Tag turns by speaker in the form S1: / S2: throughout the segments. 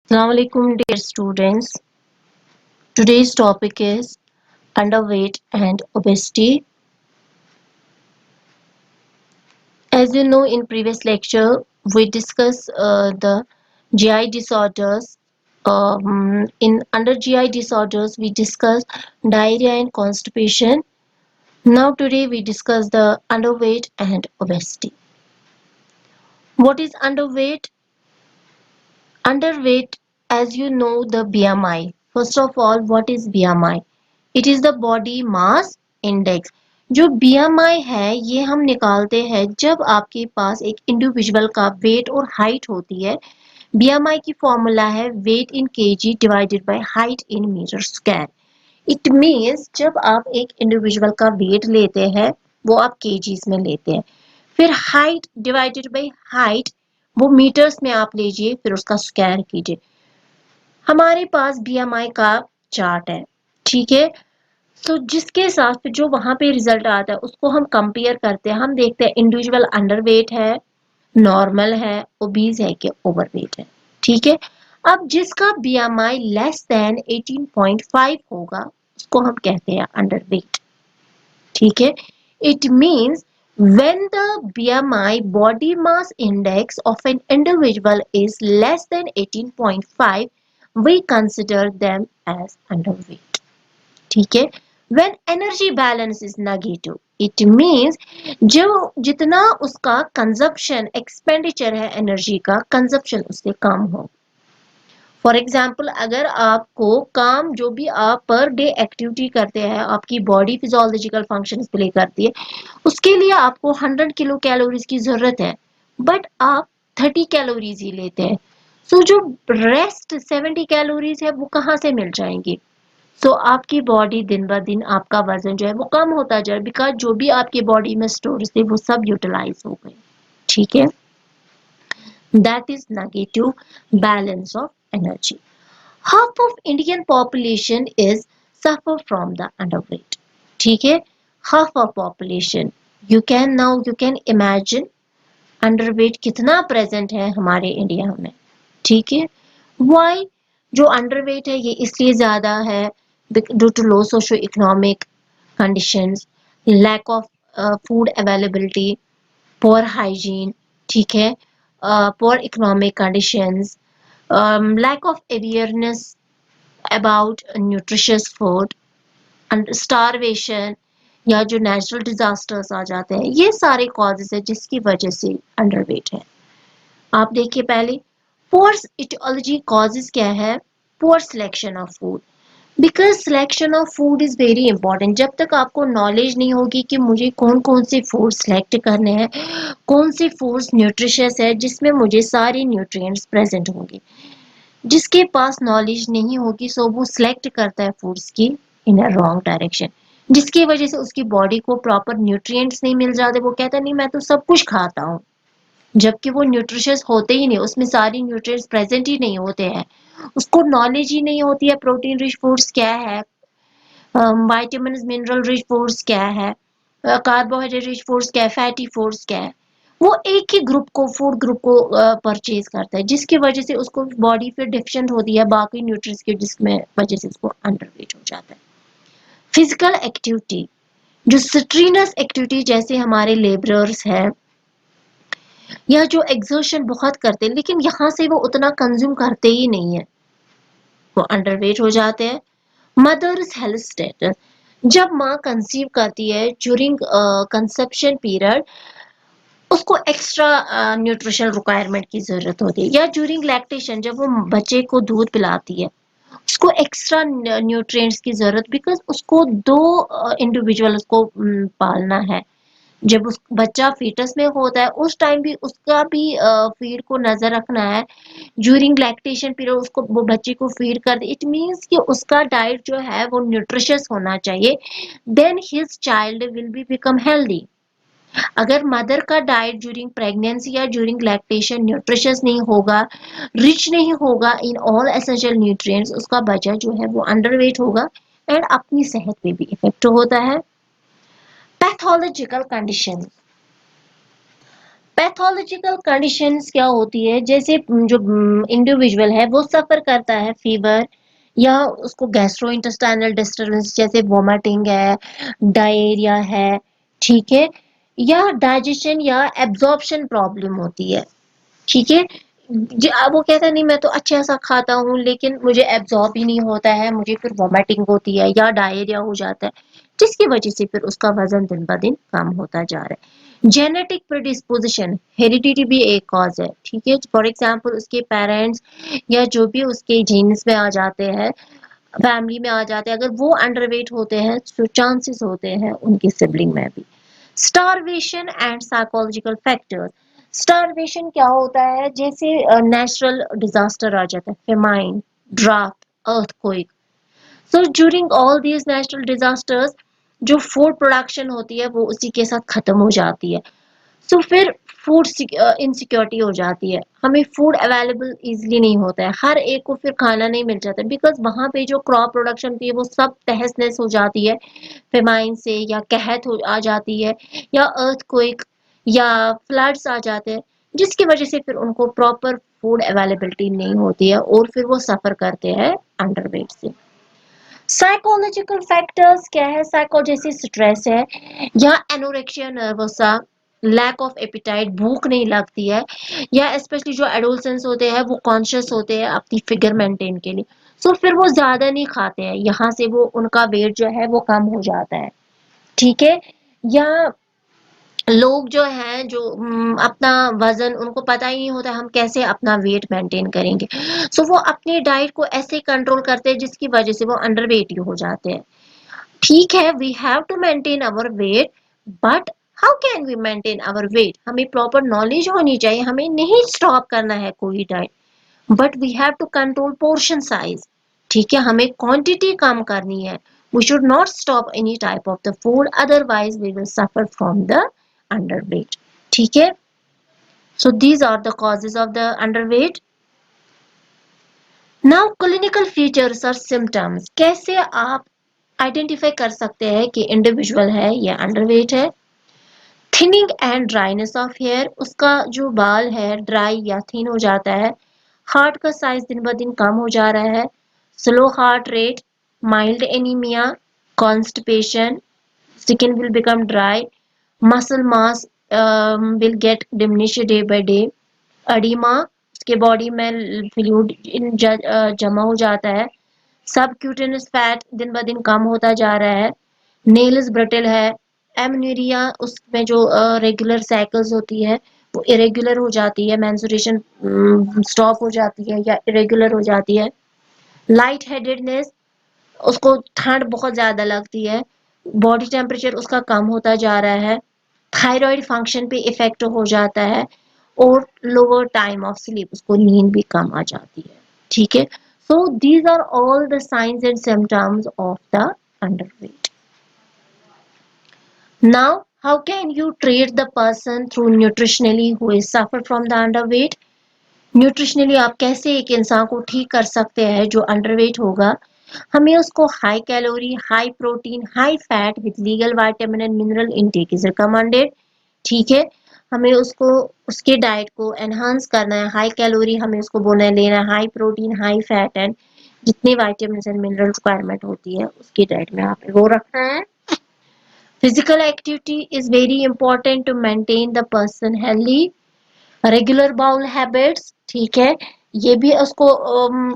S1: Assalamu alaikum dear students. Today's topic is underweight and obesity. As you know, in previous lecture we discussed the GI disorders. In under GI disorders we discussed diarrhea and constipation. Now today we discuss the underweight and obesity. What is underweight? Underweight, as you know, the BMI. First of all, what is BMI? It is the body mass index. जो BMI है ये हम निकालते हैं जब आपके पास एक individual का वेट और हाइट होती है. BMI की फॉर्मूला है weight in KG divided by height in metre square. It means जब आप एक इंडिविजुअल का वेट लेते हैं वो आप केजीज में लेते हैं, फिर हाइट डिवाइडेड बाय हाइट वो मीटर्स में आप लीजिए, फिर उसका स्क्वायर कीजिए. हमारे पास बीएमआई का चार्ट है, ठीक है. तो जिसके साथ फिर जो वहां पे रिजल्ट आता है उसको हम कंपेयर करते हैं. हम देखते हैं इंडिविजुअल अंडरवेट है, नॉर्मल है, ओबीज है कि ओवरवेट है. ठीक है. अब जिसका बीएमआई लेस देन 18.5 होगा उसको हम कहते हैं अंडरवेट. ठीक है. It means when the BMI body mass index of an individual is less than 18.5, we consider them as underweight. ठीक है. when energy balance is negative, it means जो जितना उसका कंजप्शन एक्सपेंडिचर है एनर्जी का, कंजप्शन उससे कम हो. फॉर एग्जाम्पल अगर आपको काम जो भी आप पर डे एक्टिविटी करते हैं, आपकी बॉडी फिजियोलॉजिकल फंक्शंस प्ले करती है, उसके लिए आपको 100 किलो कैलोरीज की जरूरत है, बट आप 30 कैलोरीज ही लेते हैं. सो जो रेस्ट 70 कैलोरीज है वो कहाँ से मिल जाएंगी? सो आपकी बॉडी दिन ब दिन आपका वजन जो है वो कम होता जाए, बिकॉज जो भी आपकी बॉडी में स्टोर थे वो सब यूटिलाइज हो गए. ठीक है. that is negative balance of energy. Half of Indian population is suffer from the underweight. ठीक है. half of population, you can imagine underweight कितना present है हमारे इंडिया में. ठीक है. why? जो underweight है ये इसलिए ज्यादा है due to low socio-economic conditions, lack of food availability, poor hygiene. ठीक है. poor economic conditions, lack of awareness about nutritious food and starvation, या जो नेचुरल डिजास्टर्स आ जाते हैं, ये सारे कॉजेस है जिसकी वजह से अंडरवेट है. आप देखिए पहले पुअर इटियोलॉजी कॉजेस क्या है? Poor selection of food. Because selection of food is very important. जब तक आपको नॉलेज नहीं होगी कि मुझे कौन कौन से फूड सिलेक्ट करने हैं, कौन से फूड्स न्यूट्रिशियस है जिसमें मुझे सारे न्यूट्रिएंट्स प्रेजेंट होंगे, जिसके पास नॉलेज नहीं होगी सो वो सिलेक्ट करता है फूड्स की इन अ रॉन्ग डायरेक्शन, जिसकी वजह से उसकी बॉडी को प्रॉपर न्यूट्रिएंट्स नहीं मिल जाते. वो कहता नहीं मैं तो सब कुछ खाता हूँ, जबकि वो न्यूट्रिशियस होते ही नहीं, उसमें सारी न्यूट्रिएंट्स प्रेजेंट ही नहीं होते हैं. उसको नॉलेज ही नहीं होती है प्रोटीन रिच फूड्स क्या है, विटामिन मिनरल रिच फूड्स क्या है, कार्बोहाइड्रेट रिच फूड्स क्या है, फैटी फूड्स क्या है. वो एक ही ग्रुप को फूड ग्रुप को परचेज करता है, जिसकी वजह से उसको बॉडी फिर डिफिशिएंट होती है बाकी न्यूट्रिएंट्स की, जिसमें वजह से उसको अंडरवेट हो जाता है. फिजिकल एक्टिविटी, जो स्ट्रीनस एक्टिविटी जैसे हमारे लेबरर्स हैं या जो एक्सर्शन बहुत करते हैं लेकिन यहाँ से वो उतना कंज्यूम करते ही नहीं है, वो अंडरवेट हो जाते हैं. मदर्स हेल्थ स्टेटस, जब माँ कंसीव करती है ड्यूरिंग कंसेप्शन पीरियड उसको एक्स्ट्रा न्यूट्रिशनल रिक्वायरमेंट की जरूरत होती है, या ड्यूरिंग लैक्टेशन जब वो बच्चे को दूध पिलाती है उसको एक्स्ट्रा न्यूट्रिएंट्स की जरूरत, बिकॉज उसको दो इंडिविजुअल को पालना है. जब उस बच्चा फीटस में होता है उस टाइम भी उसका भी फीड को नजर रखना है. ड्यूरिंग लैक्टेशन पीरियड उसको वो बच्चे को फीड कर दे. इट मीन्स कि उसका डाइट जो है वो न्यूट्रिशियस होना चाहिए, then his child will be become healthy. अगर मदर का डाइट ड्यूरिंग प्रेगनेंसी या ड्यूरिंग लैक्टेशन न्यूट्रिशियस नहीं होगा, रिच नहीं होगा इन ऑल एसेंशियल न्यूट्रिएंट्स, उसका बच्चा जो है वो अंडरवेट होगा एंड अपनी सेहत पे भी इफेक्ट होता है. पैथोलॉजिकल कंडीशन, पैथोलॉजिकल कंडीशंस क्या होती है, जैसे जो इंडिविजुअल है वो सफर करता है फीवर या उसको गैस्ट्रोइंटेस्टाइनल डिस्टर्बेंस जैसे वोमिटिंग है, डायरिया है, ठीक है, या डाइजेशन या एब्जॉर्प्शन प्रॉब्लम होती है, ठीक है। अब वो कहता है नहीं मैं तो अच्छा सा खाता हूँ लेकिन मुझे एब्जॉर्ब ही नहीं होता है, मुझे फिर वोमिटिंग होती है या डायरिया हो जाता है, जिसकी वजह से फिर उसका वजन दिन ब दिन कम होता जा रहा है। जेनेटिक प्रिडिस्पोजिशन, हेरिडिटी भी एक कॉज है, ठीक है। फॉर एग्जाम्पल उसके पेरेंट्स या जो भी उसके जीन्स में आ जाते हैं, फैमिली में आ जाते हैं, अगर वो अंडरवेट होते हैं तो चांसेस होते हैं उनकी सिबलिंग में भी। Starvation and psychological factors. Starvation क्या होता है, जैसे नेचुरल डिजास्टर आ जाता है, famine, draft, earthquake. So during all these natural disasters जो फूड प्रोडक्शन होती है वो उसी के साथ खत्म हो जाती है। सो फिर फूड इनसिक्योरिटी हो जाती है, हमें फूड अवेलेबल इजीली नहीं होता है, हर एक को फिर खाना नहीं मिल जाता, बिकॉज वहां पे जो क्रॉप प्रोडक्शन थी वो सब तहस नहस हो जाती है फेमाइन से, या कहत हो आ जाती है, या अर्थक्वेक या फ्लड्स आ जाते हैं, जिसकी वजह से फिर उनको प्रॉपर फूड अवेलेबिलिटी नहीं होती है और फिर वो सफर करते हैं अंडरवेट से। साइकोलॉजिकल फैक्टर्स क्या है, साइको जैसे स्ट्रेस है या anorexia nervosa, lack of appetite, भूख नहीं लगती है, या स्पेशली जो एडोलसेंस होते हैं वो कॉन्शियस होते हैं अपनी फिगर मेंटेन के लिए, सो फिर वो ज्यादा नहीं खाते हैं, यहाँ से वो उनका वेट जो है वो कम हो जाता है, ठीक है। या लोग जो हैं जो अपना वजन उनको पता ही नहीं होता हम कैसे अपना वेट मेंटेन करेंगे, सो वो अपनी डाइट को ऐसे कंट्रोल करते हैं जिसकी वजह से वो अंडरवेट ही हो जाते हैं। ठीक है, we have to maintain our weight, but how can we maintain our weight, हमें प्रॉपर नॉलेज होनी चाहिए, हमें नहीं स्टॉप करना है कोई diet, but we have to control portion size, ठीक है, हमें क्वांटिटी कम करनी है। We should not stop any type of the food, otherwise we will suffer from the underweight, ठीक है। So these are the causes of the underweight. Now clinical features or symptoms, कैसे आप identify कर सकते हैं कि इंडिविजुअल है या अंडरवेट है। Thinning and dryness of hair, उसका जो बाल है ड्राई या थिन हो जाता है। हार्ट का साइज दिन ब दिन कम हो जा रहा है। Slow heart rate, mild anaemia, constipation, skin will become dry, muscle mass will get diminished day by day, edema, उसके बॉडी में फ्लूइड जमा हो जाता है। सबक्यूटेनियस फैट दिन ब दिन कम होता जा रहा है। नेल्स ब्रिटल है। एमन्यूरिया, उसमें जो रेगुलर साइकिल्स होती है वो इरेगुलर हो जाती है, मेंस्ट्रुएशन स्टॉप हो जाती है या इरेगुलर हो जाती है। लाइट हेडेडनेस, उसको ठंड बहुत ज्यादा लगती है, बॉडी टेम्परेचर उसका कम होता जा रहा है। थायराइड फंक्शन पे इफेक्ट हो जाता है और लोअर टाइम ऑफ स्लीप, उसको नींद भी कम आ जाती है, ठीक है। So these are all the signs and symptoms of the underweight. Now how can you treat the person through nutritionally who is suffer from the underweight. Nutritionally आप कैसे एक इंसान को ठीक कर सकते हैं जो अंडरवेट होगा। हमें उसको high calorie, high protein, high fat with legal vitamin and mineral intake is recommended, ठीक है। हमें उसको उसके डाइट को एनहांस करना है, हाई कैलोरी हमें उसको बोलना है लेना है, high protein, high fat and जितने विटामिन एंड मिनरल रिक्वायरमेंट होती है उसकी डाइट में आप वो रखना है। Physical activity is very important to maintain the person healthy. Regular bowel habits, ठीक है, ये भी उसको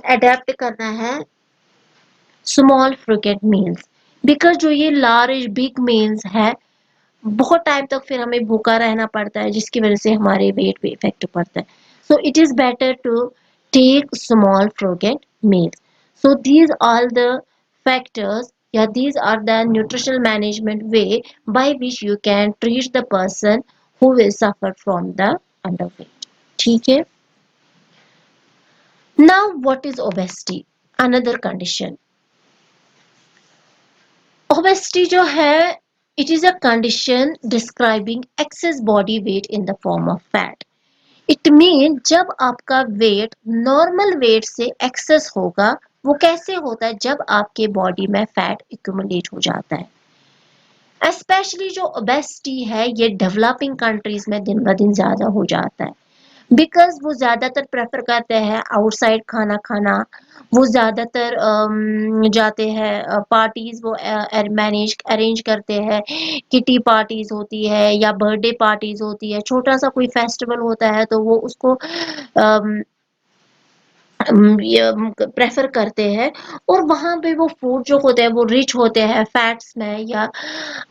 S1: अडेप्ट करना है। स्मॉल फ्रिकेट मील्स, बिकॉज जो ये लार्ज बिग मील्स है बहुत टाइम तक फिर हमें भूखा रहना पड़ता है जिसकी वजह से हमारे वेट पे इफेक्ट पड़ता है। So it is better to take small frequent meals. So these are the factors या these are the nutritional management way by which you can treat the person who will suffer from the underweight, ठीक है। Now what is obesity, another condition। Obesity जो है it is a condition describing access body weight in the form of fat. It mean जब आपका wait normal weight से access होगा। वो कैसे होता है, जब आपके बॉडी में फैट एक्यूमुलेट हो जाता है। स्पेशली जो ओबेसिटी है ये डेवलपिंग कंट्रीज में दिन ब दिन ज्यादा हो जाता है, बिकॉज वो ज्यादातर प्रेफर करते हैं आउटसाइड खाना खाना। वो ज्यादातर जाते हैं पार्टीज, वो मैनेज अरेंज करते हैं, किटी पार्टीज होती है या बर्थडे पार्टीज होती है, छोटा सा कोई फेस्टिवल होता है तो वो उसको प्रेफर करते हैं। और वहां पे वो फूड जो होते हैं वो रिच होते हैं फैट्स में या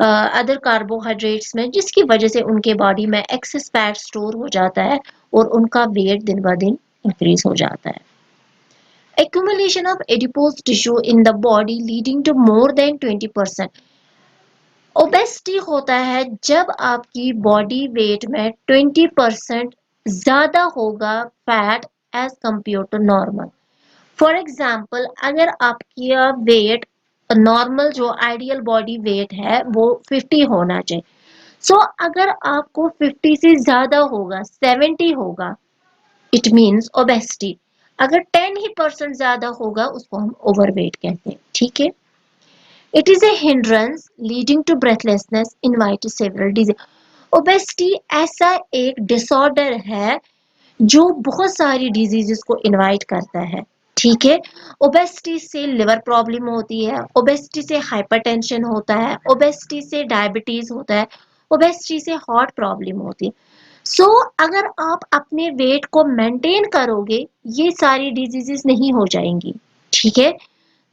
S1: अदर कार्बोहाइड्रेट्स में, जिसकी वजह से उनके बॉडी में एक्सेस फैट स्टोर हो जाता है और उनका वेट दिन ब दिन इंक्रीज हो जाता है। Accumulation of adipose tissue in the body leading to more than 20%. Obesity होता है जब आपकी बॉडी वेट में 20% ज्यादा होगा fat as compare to normal. For example, अगर आपकी वेट नॉर्मल जो आइडियल बॉडी वेट है वो 50 होना चाहिए। सो अगर आपको 50 से ज्यादा होगा, 70 होगा, इट मीन्स ओबेसिटी। अगर 10 ही परसेंट ज्यादा होगा उसको हम ओवरवेट कहते हैं। ठीक है, it is a hindrance leading to breathlessness, invite several disease. Obesity ऐसा एक डिसऑर्डर है जो बहुत सारी डिजीजेस को इनवाइट करता है। ठीक है, ओबेसिटी से लिवर प्रॉब्लम होती है, ओबेसिटी से हाइपरटेंशन होता है, ओबेसिटी से डायबिटीज होता है, ओबेसिटी से हार्ट प्रॉब्लम होती है। सो अगर आप अपने वेट को मेंटेन करोगे ये सारी डिजीजेस नहीं हो जाएंगी। ठीक है,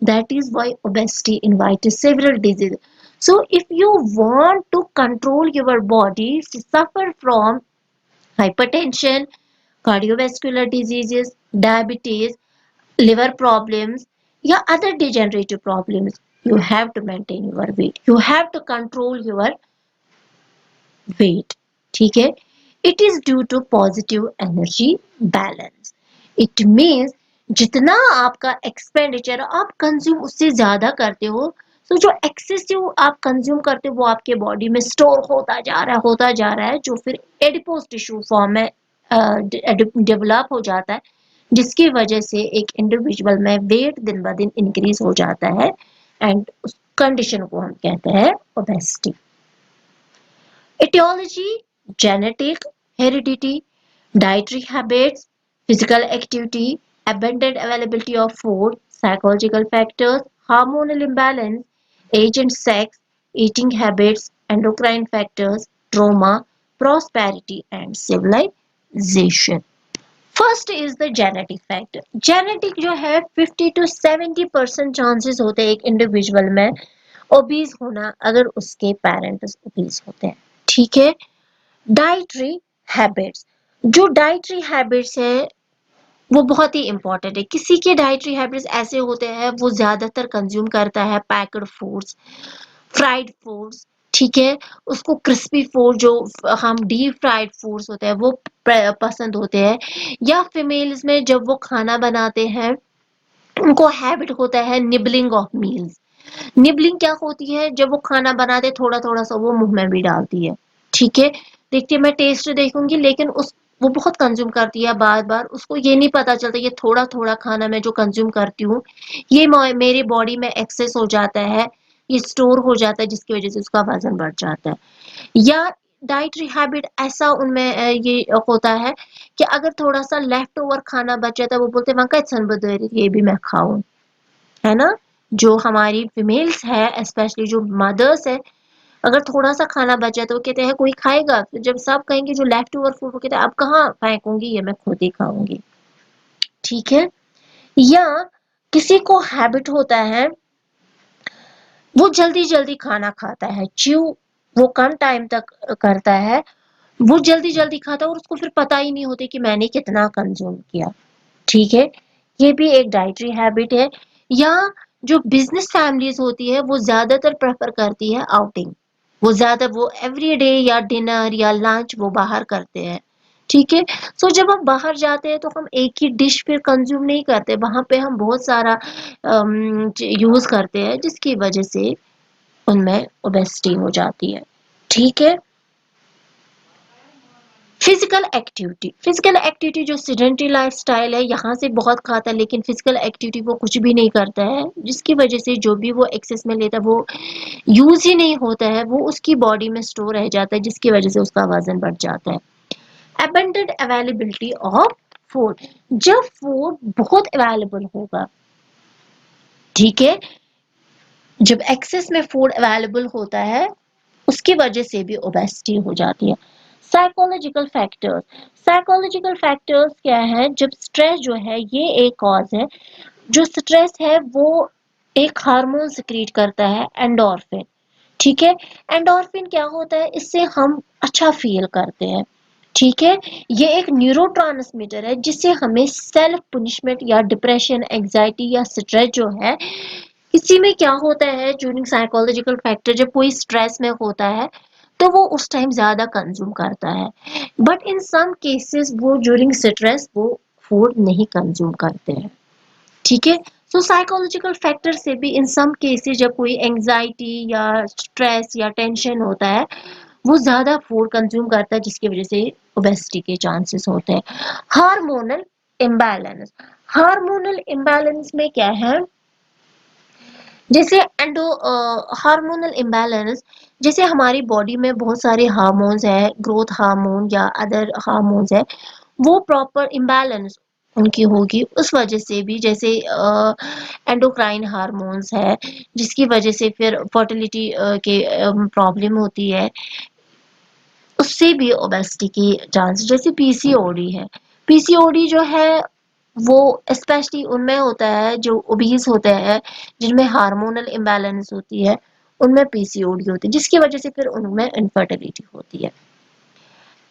S1: that is why obesity invites several disease. So if you want to control your body suffer from hypertension, cardiovascular diseases, diabetes, liver problems, या other degenerative problems, you have to maintain your weight. You have to control your weight. ठीक है, it is due to positive energy balance. It means जितना आपका expenditure आप consume उससे ज्यादा करते हो, तो जो एक्सेसिव आप कंज्यूम करते हो वो आपके बॉडी में स्टोर होता जा रहा है जो फिर एडिपोज टिश्यू फॉर्म में डेवलप हो जाता है, जिसकी वजह से एक इंडिविजुअल में वेट दिन ब दिन इंक्रीज हो जाता है एंड उस कंडीशन को हम कहते हैं obesity. Etiology, genetic, heredity, dietary habits, physical activity, abundant availability of food, psychological factors, hormonal imbalance, age and sex, eating habits, endocrine factors, trauma, prosperity and civilization. First is the genetic factor. Genetic जो है 50 to 70% chances होते हैं एक individual में obese होना अगर उसके parents obese होते हैं। ठीक है, डाइटरी हैबिट्स, जो डाइटरी हैबिट्स है वो बहुत ही इंपॉर्टेंट है। किसी के डाइटरी हैबिट्स ऐसे होते हैं वो ज्यादातर कंज्यूम करता है पैक्ड फूड्स, फ्राइड फूड्स। ठीक है, उसको क्रिस्पी फूड जो हम डीप फ्राइड फूड्स होते हैं वो पसंद होते हैं। या फीमेल्स में जब वो खाना बनाते हैं उनको हैबिट होता है निबलिंग ऑफ मील्स। निबलिंग क्या होती है, जब वो खाना बनाते थोड़ा थोड़ा सा वो मुंह में भी डालती है। ठीक है, देखती है मैं टेस्ट देखूंगी लेकिन उस वो बहुत कंज्यूम करती है बार बार, उसको ये नहीं पता चलता ये थोड़ा थोड़ा खाना मैं जो कंज्यूम करती हूँ ये मेरे बॉडी में एक्सेस हो जाता है, ये स्टोर हो जाता है जिसकी वजह से उसका वजन बढ़ जाता है। या डाइटरी हैबिट ऐसा उनमें ये होता है कि अगर थोड़ा सा लेफ्ट ओवर खाना बच जाता है वो बोलते हैं ये भी मैं खाऊं, है ना। जो हमारी फीमेल्स है स्पेशली जो मदर्स है, अगर थोड़ा सा खाना बच जाए तो वो कहते हैं कोई खाएगा, फिर जब सब कहेंगे जो लेफ्ट ओवर फूड वो कहते हैं अब कहाँ फेंकूंगी ये मैं खुद ही खाऊंगी। ठीक है, या किसी को हैबिट होता है वो जल्दी जल्दी खाना खाता है, च्यू वो कम टाइम तक करता है, वो जल्दी जल्दी खाता है और उसको फिर पता ही नहीं होता कि मैंने कितना कंज्यूम किया। ठीक है, ये भी एक डाइटरी हैबिट है। या जो बिजनेस फैमिलीज होती है वो ज्यादातर प्रेफर करती है आउटिंग, वो एवरी डे या डिनर या लंच वो बाहर करते हैं। ठीक है, सो जब हम बाहर जाते हैं तो हम एक ही डिश फिर कंज्यूम नहीं करते, वहां पे हम बहुत सारा यूज करते हैं जिसकी वजह से उनमें ओबेसिटी हो जाती है। ठीक है, फिजिकल एक्टिविटी जो सीडेंटरी लाइफस्टाइल है यहाँ से बहुत खाता है, लेकिन फिजिकल एक्टिविटी वो कुछ भी नहीं करता है, जिसकी वजह से जो भी वो एक्सेस में लेता है वो यूज ही नहीं होता है, वो उसकी बॉडी में स्टोर रह जाता है, जिसकी वजह से उसका वजन बढ़ जाता है। अबंडेंट अवेलेबिलिटी ऑफ फूड, जब फूड बहुत अवेलेबल होगा, ठीक है, जब एक्सेस में फूड अवेलेबल होता है उसकी वजह से भी ओबेसिटी हो जाती है। साइकोलॉजिकल फैक्टर्स क्या है, जब स्ट्रेस जो है ये एक कॉज है। जो स्ट्रेस है वो एक हार्मोन सिक्रीट करता है, एंडोर्फिन, ठीक है। एंडोर्फिन क्या होता है, इससे हम अच्छा फील करते हैं, ठीक है। ये एक न्यूरोट्रांसमीटर है जिससे हमें सेल्फ पनिशमेंट या डिप्रेशन, एंजाइटी या स्ट्रेस जो है, इसी में क्या होता है ड्यूरिंग साइकोलॉजिकल फैक्टर, जब कोई स्ट्रेस में होता है तो वो उस टाइम ज्यादा कंज्यूम करता है, बट इन सम केसेस वो ड्यूरिंग स्ट्रेस वो फूड नहीं कंज्यूम करते हैं, ठीक है। सो साइकोलॉजिकल फैक्टर से भी इन सम केसेस जब कोई एंजाइटी या स्ट्रेस या टेंशन होता है वो ज्यादा फूड कंज्यूम करता है, जिसकी वजह से ओबेसिटी के चांसेस होते हैं। हार्मोनल इम्बैलेंस, हार्मोनल इम्बैलेंस में क्या है, जैसे एंडो हार्मोनल इम्बैलेंस, जैसे हमारी बॉडी में बहुत सारे हार्मोन्स है, ग्रोथ हार्मोन या अदर हार्मोन्स है, वो प्रॉपर इम्बैलेंस उनकी होगी, उस वजह से भी जैसे एंडोक्राइन हार्मोन्स है, जिसकी वजह से फिर फर्टिलिटी के प्रॉब्लम होती है, उससे भी ओबेसिटी की चांस, जैसे पीसीओडी है। पीसीओडी जो है वो स्पेशली उनमें होता है जो ओबीज होते हैं, जिनमें हार्मोनल इम्बैलेंस होती है, उनमें पीसीओडी होती है, जिसकी वजह से फिर उनमें इनफर्टिलिटी होती है।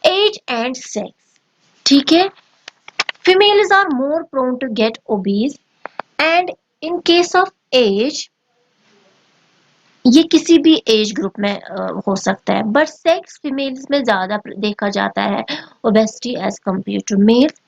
S1: एज एंड सेक्स, ठीक है, females are more prone to get obese and in case of age, ये किसी भी एज ग्रुप में हो सकता है, बट सेक्स फीमेल्स में ज्यादा देखा जाता है obesity as compare to males.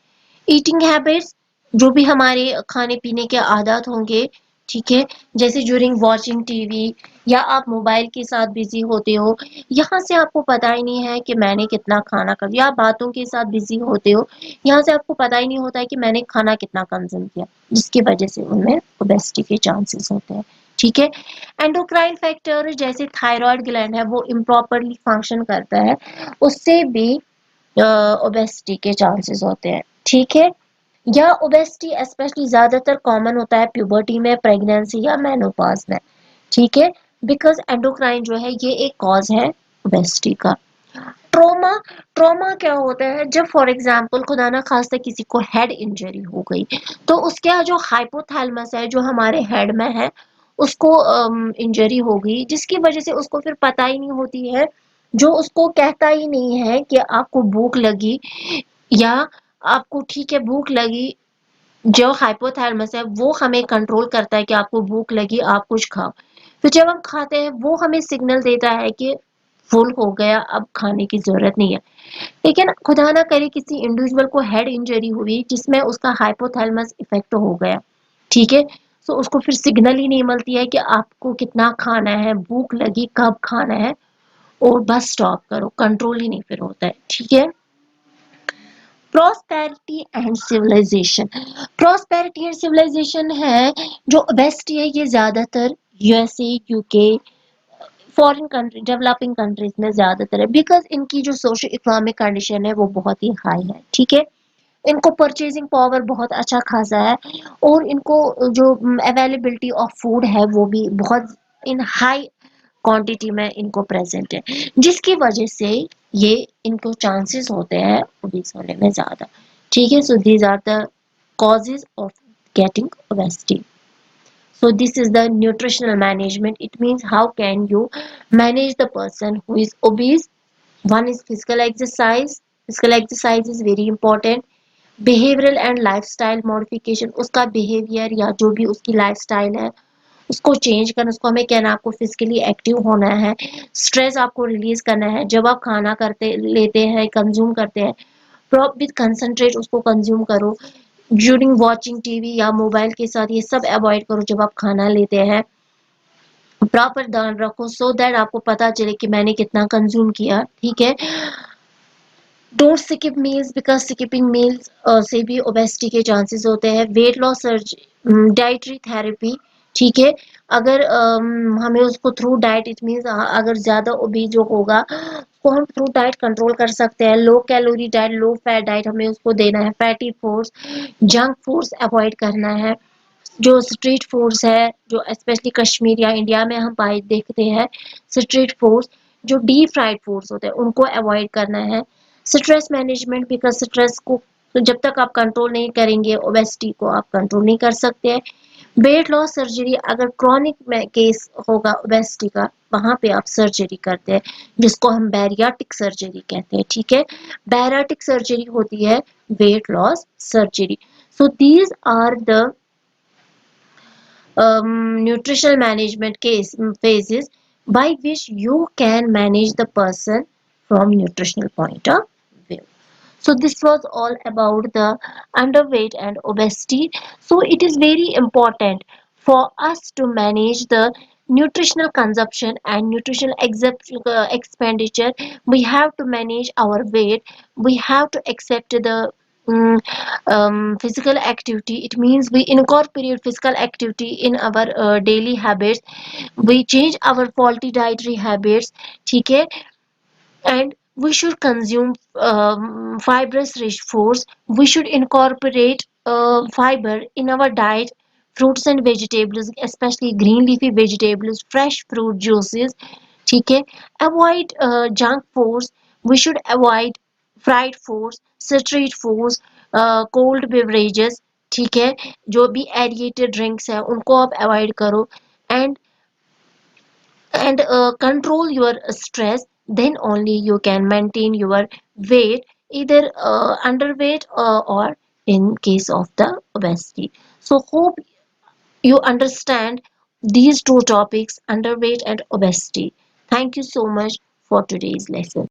S1: Eating habits, जो भी हमारे खाने पीने के आदत होंगे, ठीक है, जैसे ड्यूरिंग वॉचिंग टीवी या आप मोबाइल के साथ बिजी होते हो, यहाँ से आपको पता ही नहीं है कि मैंने कितना खाना कर दिया, आप बातों के साथ बिजी होते हो, यहाँ से आपको पता ही नहीं होता है कि मैंने खाना कितना कंज्यूम किया, जिसकी वजह से उनमें ओबेसिटी के चांसेस होते हैं, ठीक है। एंडोक्राइन फैक्टर जैसे थायराइड ग्लैंड है वो इम्प्रॉपरली फंक्शन करता है, उससे भी ओबेसिटी के चांसेस होते हैं, ठीक है। या ओबेसिटी स्पेशली ज्यादातर कॉमन होता है प्यूबर्टी में, प्रेगनेंसी या मेनोपॉज में, ठीक है, बिकॉज एंडोक्राइन जो है ये एक कॉज है ओबेसिटी का। ट्रोमा, ट्रोमा क्या होता है, जब फॉर एग्जांपल खुदा ना खास्ता किसी को हेड इंजरी हो गई, तो उसका जो हाइपोथैलेमस है जो हमारे हेड में है, उसको इंजरी हो गई, जिसकी वजह से उसको फिर पता ही नहीं होती है, जो उसको कहता ही नहीं है कि आपको भूख लगी, या आपको ठीक है भूख लगी, जो हाइपोथैलेमस है वो हमें कंट्रोल करता है कि आपको भूख लगी आप कुछ खाओ, तो जब हम खाते हैं वो हमें सिग्नल देता है कि फुल हो गया अब खाने की जरूरत नहीं है। लेकिन खुदा ना करे किसी इंडिविजुअल को हेड इंजरी हुई जिसमें उसका हाइपोथैलेमस इफेक्ट हो गया, ठीक है, तो उसको फिर सिग्नल ही नहीं मिलती है कि आपको कितना खाना है, भूख लगी कब खाना है, और बस स्टॉप करो, कंट्रोल ही नहीं फिर होता है, ठीक है। Prosperity and civilisation, prosperity and civilisation है जो ओबेसिटी है, ये ज्यादातर USA, UK, foreign country, developing countries में ज्यादातर है, बिकॉज इनकी जो सोशो इकोनॉमिक कंडीशन है वो बहुत ही हाई है, ठीक है। इनको परचेजिंग पावर बहुत अच्छा खासा है, और इनको जो अवेलेबिलिटी ऑफ फूड है वो भी बहुत इन हाई क्वांटिटी में इनको प्रेजेंट है, जिसकी वजह से ये इनको चांसेस होते हैं ओबीस होने में ज्यादा, ठीक है। So these are the causes of getting obesity. So this is the nutritional management. It means how can you manage the person who is obese. One is physical exercise. Physical exercise is very important. Behavioural and lifestyle modification, उसका behaviour या जो भी उसकी lifestyle है उसको change करना, उसको हमें कहना आपको फिजिकली एक्टिव होना है, स्ट्रेस आपको रिलीज करना है, जब आप खाना करते लेते हैं कंज्यूम करते हैं प्रॉप विद कंसंट्रेट उसको कंज्यूम करो, ड्यूरिंग वॉचिंग टीवी या मोबाइल के साथ ये सब अवॉइड करो, जब आप खाना लेते हैं प्रॉपर ध्यान रखो, सो दैट आपको पता चले कि मैंने कितना कंज्यूम किया, ठीक है। Don't skip meals because skipping meals से भी ओबेसिटी के चांसेस होते हैं। Wait loss surgery, dietary therapy, ठीक है। अगर हमें उसको थ्रू डाइट, इट मीन्स अगर ज़्यादा ओबीज जो होगा उसको हम थ्रू डाइट कंट्रोल कर सकते हैं। Low calorie diet, low fat diet हमें उसको देना है। Fatty foods, junk foods avoid करना है। जो स्ट्रीट फूड्स है, जो स्पेशली कश्मीर या इंडिया में हम पाए देखते हैं, स्ट्रीट फूड्स जो डीप फ्राइड फूड्स होते हैं उनको अवॉइड करना है। स्ट्रेस मैनेजमेंट, बिकॉज स्ट्रेस को जब तक आप कंट्रोल नहीं करेंगे ओबेसिटी को आप कंट्रोल नहीं कर सकते हैं। वेट लॉस सर्जरी, अगर क्रॉनिक में केस होगा ओबेसिटी का, वहां पे आप सर्जरी करते हैं जिसको हम बैरियाटिक सर्जरी कहते हैं, ठीक है। बैरियाटिक सर्जरी होती है weight loss surgery. So these are the nutritional management case phases by which you can manage the person from nutritional point of view. So this was all about the underweight and obesity. So it is very important for us to manage the nutritional consumption and nutritional expenditure. We have to manage our weight. We have to accept the physical activity. It means we incorporate physical activity in our daily habits. We change our faulty dietary habits, ठीक है। And we should consume fibrous rich foods. We should incorporate fiber in our diet, fruits and vegetables, especially green leafy vegetables, fresh fruit juices, ठीक है। Avoid junk foods. We should avoid fried foods, street foods, cold beverages, ठीक है। जो भी aerated drinks है उनको आप avoid करो। And control your stress, then only you can maintain your weight, either underweight or in case of the obesity. So hope you understand these two topics, underweight and obesity. Thank you so much for today's lesson.